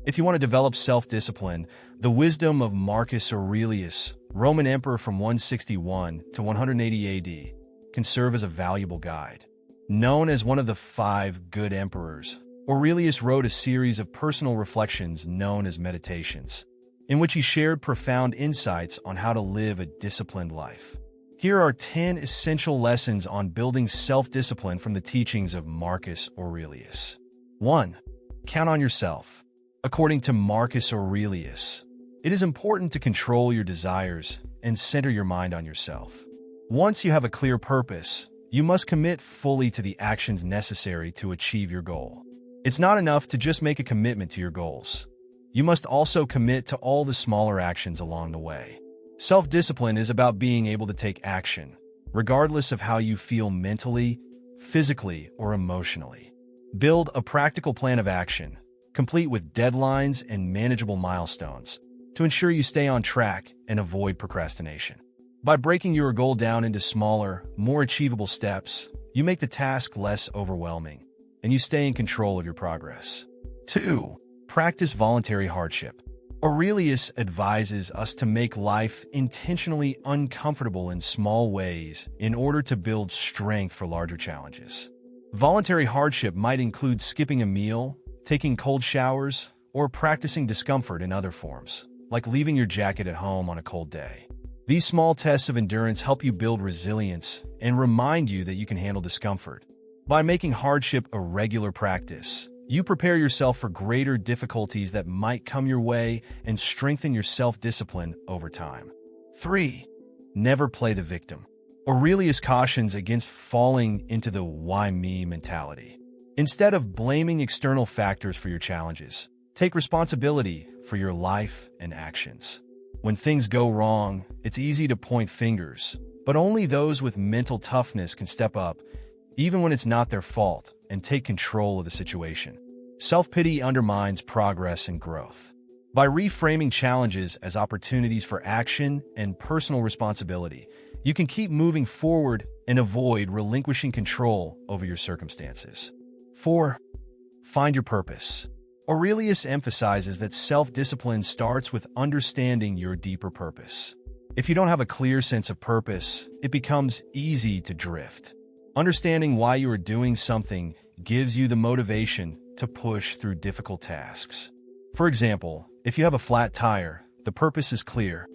If you want to develop self-discipline, the wisdom of Marcus Aurelius, Roman Emperor from 161 to 180 AD, can serve as a valuable guide. Known as one of the 5 good emperors, Aurelius wrote a series of personal reflections known as meditations, in which he shared profound insights on how to live a disciplined life. Here are 10 essential lessons on building self-discipline from the teachings of Marcus Aurelius. 1. Count on yourself. According to Marcus Aurelius, it is important to control your desires and center your mind on yourself. Once you have a clear purpose, you must commit fully to the actions necessary to achieve your goal. It's not enough to just make a commitment to your goals. You must also commit to all the smaller actions along the way. Self-discipline is about being able to take action, regardless of how you feel mentally, physically, or emotionally. Build a practical plan of action, complete with deadlines and manageable milestones, to ensure you stay on track and avoid procrastination. By breaking your goal down into smaller, more achievable steps, you make the task less overwhelming, and you stay in control of your progress. 2. Practice voluntary hardship. Aurelius advises us to make life intentionally uncomfortable in small ways in order to build strength for larger challenges. Voluntary hardship might include skipping a meal, taking cold showers, or practicing discomfort in other forms, like leaving your jacket at home on a cold day. These small tests of endurance help you build resilience and remind you that you can handle discomfort. By making hardship a regular practice, you prepare yourself for greater difficulties that might come your way and strengthen your self-discipline over time. 3. Never play the victim. Aurelius cautions against falling into the "why me" mentality. Instead of blaming external factors for your challenges, take responsibility for your life and actions. When things go wrong, it's easy to point fingers, but only those with mental toughness can step up, even when it's not their fault, and take control of the situation. Self-pity undermines progress and growth. By reframing challenges as opportunities for action and personal responsibility, you can keep moving forward and avoid relinquishing control over your circumstances. 4. Find your purpose. Aurelius emphasizes that self-discipline starts with understanding your deeper purpose. If you don't have a clear sense of purpose, it becomes easy to drift. Understanding why you are doing something gives you the motivation to push through difficult tasks. For example, if you have a flat tire, the purpose is clear.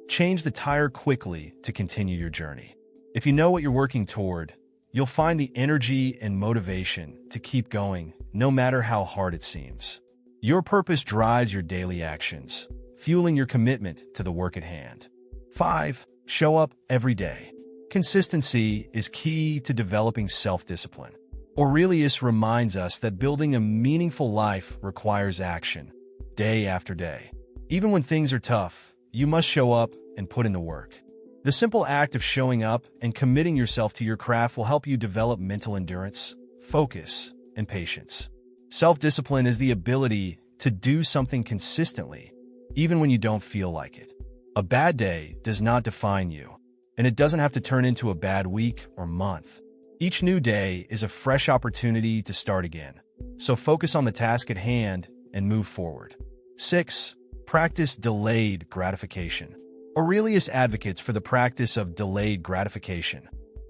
Change the tire quickly to continue your journey. If you know what you're working toward, you'll find the energy and motivation to keep going, no matter how hard it seems. Your purpose drives your daily actions, fueling your commitment to the work at hand. 5. Show up every day. Consistency is key to developing self-discipline. Aurelius reminds us that building a meaningful life requires action, day after day. Even when things are tough, you must show up and put in the work. The simple act of showing up and committing yourself to your craft will help you develop mental endurance, focus, and patience. Self-discipline is the ability to do something consistently, even when you don't feel like it. A bad day does not define you, and it doesn't have to turn into a bad week or month. Each new day is a fresh opportunity to start again, so focus on the task at hand and move forward. 6. Practice delayed gratification. Aurelius advocates for the practice of delayed gratification,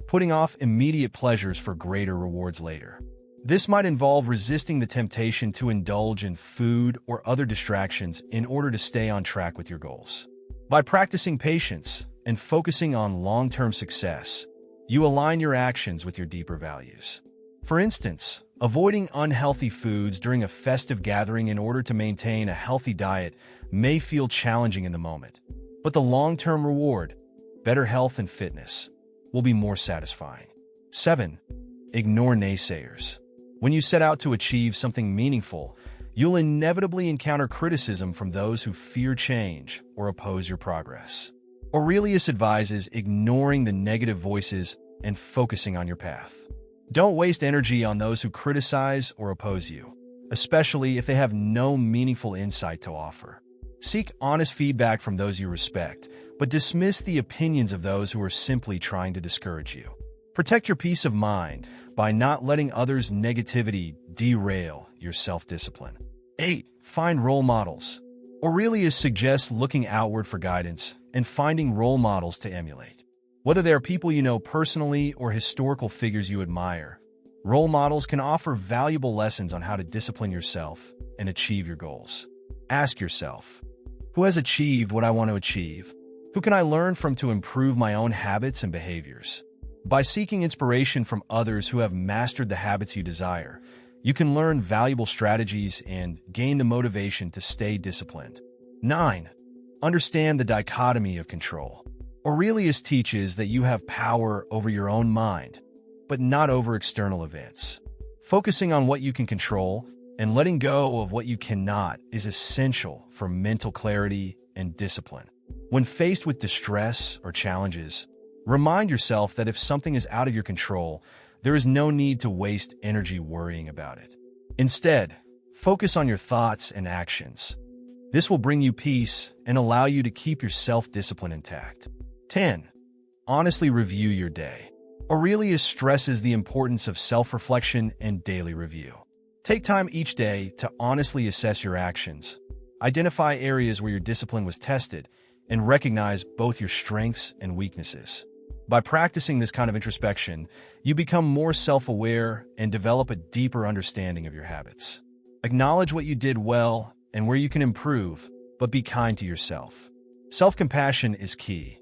putting off immediate pleasures for greater rewards later. This might involve resisting the temptation to indulge in food or other distractions in order to stay on track with your goals. By practicing patience and focusing on long-term success, you align your actions with your deeper values. For instance, avoiding unhealthy foods during a festive gathering in order to maintain a healthy diet may feel challenging in the moment, but the long-term reward, better health and fitness, will be more satisfying. 7. Ignore naysayers. When you set out to achieve something meaningful, you'll inevitably encounter criticism from those who fear change or oppose your progress. Aurelius advises ignoring the negative voices and focusing on your path. Don't waste energy on those who criticize or oppose you, especially if they have no meaningful insight to offer. Seek honest feedback from those you respect, but dismiss the opinions of those who are simply trying to discourage you. Protect your peace of mind by not letting others' negativity derail your self-discipline. 8. Find role models. Aurelius suggests looking outward for guidance and finding role models to emulate. Whether they are people you know personally or historical figures you admire, role models can offer valuable lessons on how to discipline yourself and achieve your goals. Ask yourself, who has achieved what I want to achieve? Who can I learn from to improve my own habits and behaviors? By seeking inspiration from others who have mastered the habits you desire, you can learn valuable strategies and gain the motivation to stay disciplined. 9. Understand the dichotomy of control. Aurelius teaches that you have power over your own mind, but not over external events. Focusing on what you can control and letting go of what you cannot is essential for mental clarity and discipline. When faced with distress or challenges, remind yourself that if something is out of your control, there is no need to waste energy worrying about it. Instead, focus on your thoughts and actions. This will bring you peace and allow you to keep your self-discipline intact. 10. Honestly review your day. Aurelius stresses the importance of self-reflection and daily review. Take time each day to honestly assess your actions. Identify areas where your discipline was tested and recognize both your strengths and weaknesses. By practicing this kind of introspection, you become more self-aware and develop a deeper understanding of your habits. Acknowledge what you did well and where you can improve, but be kind to yourself. Self-compassion is key.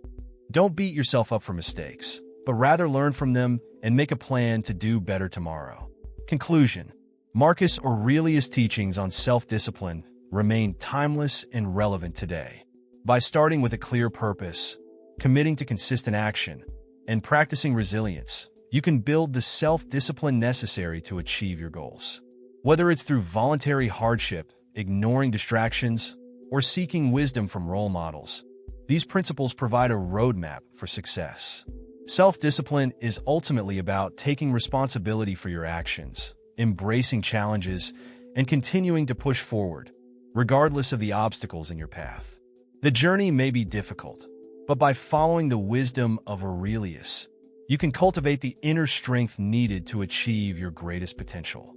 Don't beat yourself up for mistakes, but rather learn from them and make a plan to do better tomorrow. Conclusion. Marcus Aurelius' teachings on self-discipline remain timeless and relevant today. By starting with a clear purpose, committing to consistent action, and practicing resilience, you can build the self-discipline necessary to achieve your goals. Whether it's through voluntary hardship, ignoring distractions, or seeking wisdom from role models, these principles provide a roadmap for success. Self-discipline is ultimately about taking responsibility for your actions, embracing challenges, and continuing to push forward, regardless of the obstacles in your path. The journey may be difficult, but by following the wisdom of Aurelius, you can cultivate the inner strength needed to achieve your greatest potential.